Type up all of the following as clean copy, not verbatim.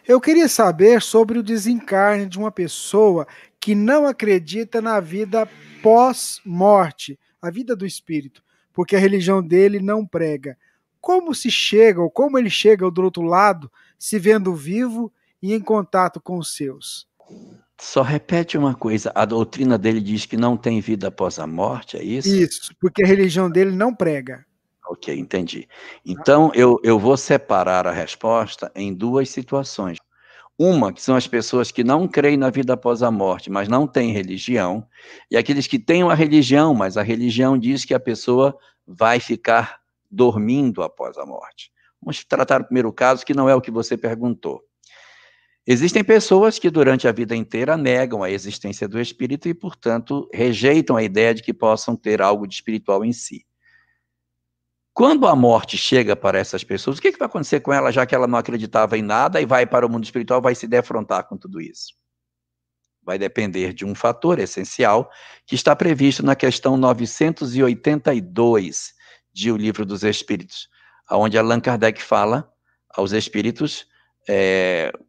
Eu queria saber sobre o desencarne de uma pessoa que não acredita na vida pós-morte, a vida do espírito, porque a religião dele não prega. Como se chega, ou como ele chega do outro lado, se vendo vivo e em contato com os seus? Só repete uma coisa, a doutrina dele diz que não tem vida após a morte, é isso? Isso, porque a religião dele não prega. Ok, entendi. Então, eu vou separar a resposta em duas situações. Uma, que são as pessoas que não creem na vida após a morte, mas não têm religião, e aqueles que têm uma religião, mas a religião diz que a pessoa vai ficar dormindo após a morte. Vamos tratar o primeiro caso, que não é o que você perguntou. Existem pessoas que durante a vida inteira negam a existência do espírito e, portanto, rejeitam a ideia de que possam ter algo de espiritual em si. Quando a morte chega para essas pessoas, o que vai acontecer com ela, já que ela não acreditava em nada e vai para o mundo espiritual, vai se defrontar com tudo isso? Vai depender de um fator essencial que está previsto na questão 982 de O Livro dos Espíritos, onde Allan Kardec fala aos espíritos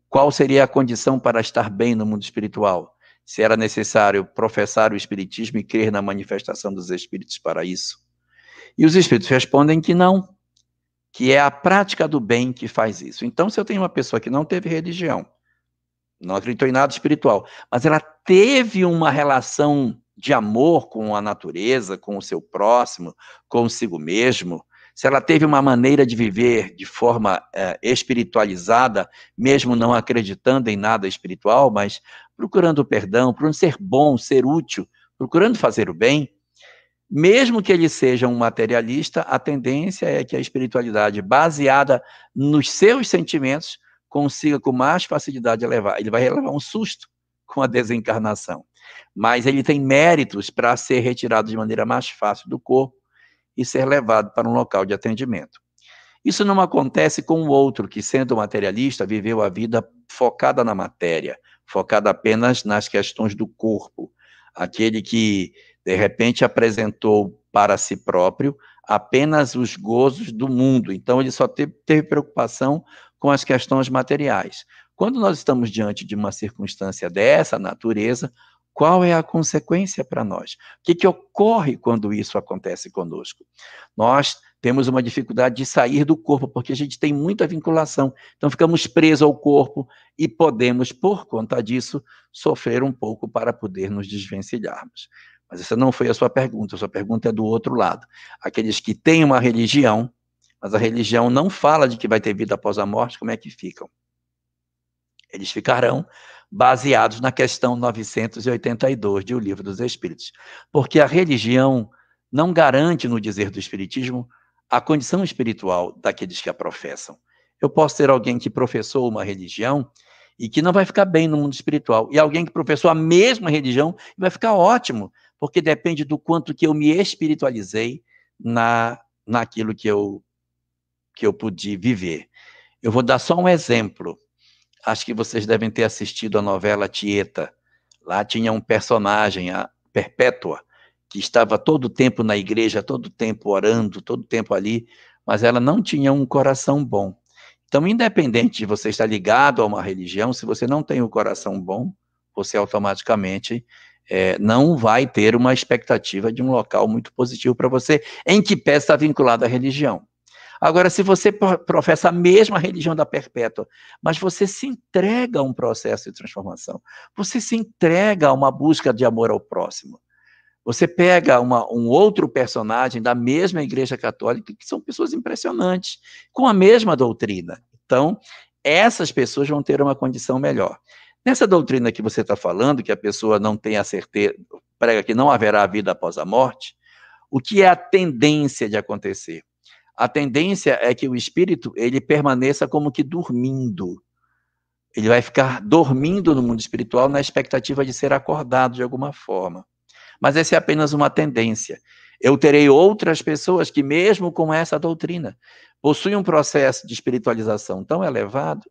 qual seria a condição para estar bem no mundo espiritual, se era necessário professar o espiritismo e crer na manifestação dos espíritos para isso. E os espíritos respondem que não, que é a prática do bem que faz isso. Então, se eu tenho uma pessoa que não teve religião, não acreditou em nada espiritual, mas ela teve uma relação de amor com a natureza, com o seu próximo, consigo mesmo, se ela teve uma maneira de viver de forma espiritualizada, mesmo não acreditando em nada espiritual, mas procurando o perdão, procurando ser bom, ser útil, procurando fazer o bem, mesmo que ele seja um materialista, a tendência é que a espiritualidade baseada nos seus sentimentos consiga com mais facilidade levar. Ele vai levar um susto com a desencarnação, mas ele tem méritos para ser retirado de maneira mais fácil do corpo e ser levado para um local de atendimento. Isso não acontece com o outro que, sendo materialista, viveu a vida focada na matéria, focada apenas nas questões do corpo. Aquele que, de repente, apresentou para si próprio apenas os gozos do mundo. Então, ele só teve preocupação com as questões materiais. Quando nós estamos diante de uma circunstância dessa natureza, qual é a consequência para nós? O que ocorre quando isso acontece conosco? Nós temos uma dificuldade de sair do corpo, porque a gente tem muita vinculação. Então, ficamos presos ao corpo e podemos, por conta disso, sofrer um pouco para poder nos desvencilharmos. Mas essa não foi a sua pergunta é do outro lado. Aqueles que têm uma religião, mas a religião não fala de que vai ter vida após a morte, como é que ficam? Eles ficarão baseados na questão 982 de O Livro dos Espíritos. Porque a religião não garante, no dizer do Espiritismo, a condição espiritual daqueles que a professam. Eu posso ter alguém que professou uma religião e que não vai ficar bem no mundo espiritual, e alguém que professou a mesma religião e vai ficar ótimo, porque depende do quanto que eu me espiritualizei naquilo que eu pude viver. Eu vou dar só um exemplo. Acho que vocês devem ter assistido a novela Tieta. Lá tinha um personagem, a Perpétua, que estava todo o tempo na igreja, todo o tempo orando, todo o tempo ali, mas ela não tinha um coração bom. Então, independente de você estar ligado a uma religião, se você não tem um coração bom, você automaticamente não vai ter uma expectativa de um local muito positivo para você, em que pé está vinculado à religião. Agora, se você professa a mesma religião da Perpétua, mas você se entrega a um processo de transformação, você se entrega a uma busca de amor ao próximo, você pega um outro personagem da mesma Igreja Católica, que são pessoas impressionantes, com a mesma doutrina. Então, essas pessoas vão ter uma condição melhor. Nessa doutrina que você está falando, que a pessoa não tem a certeza, prega que não haverá vida após a morte, o que é a tendência de acontecer? A tendência é que o espírito ele permaneça como que dormindo. Ele vai ficar dormindo no mundo espiritual na expectativa de ser acordado de alguma forma. Mas essa é apenas uma tendência. Eu terei outras pessoas que, mesmo com essa doutrina, possuem um processo de espiritualização tão elevado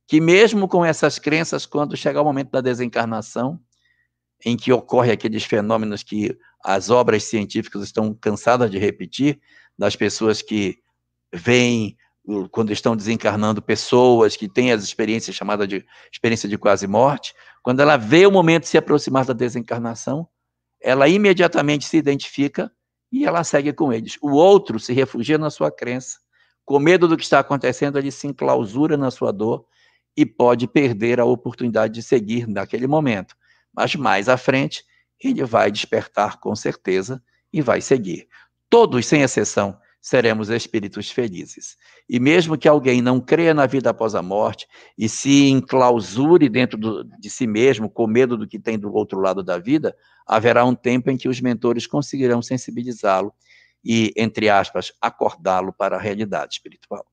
que, mesmo com essas crenças, quando chegar o momento da desencarnação, em que ocorrem aqueles fenômenos que as obras científicas estão cansadas de repetir, das pessoas que veem quando estão desencarnando pessoas que têm as experiências chamadas de experiência de quase morte, quando ela vê o momento de se aproximar da desencarnação, ela imediatamente se identifica e ela segue com eles. O outro se refugia na sua crença, com medo do que está acontecendo, ele se enclausura na sua dor e pode perder a oportunidade de seguir naquele momento. Mas mais à frente, ele vai despertar com certeza e vai seguir. Todos, sem exceção, seremos espíritos felizes. E mesmo que alguém não creia na vida após a morte e se enclausure dentro de si mesmo, com medo do que tem do outro lado da vida, haverá um tempo em que os mentores conseguirão sensibilizá-lo e, entre aspas, acordá-lo para a realidade espiritual.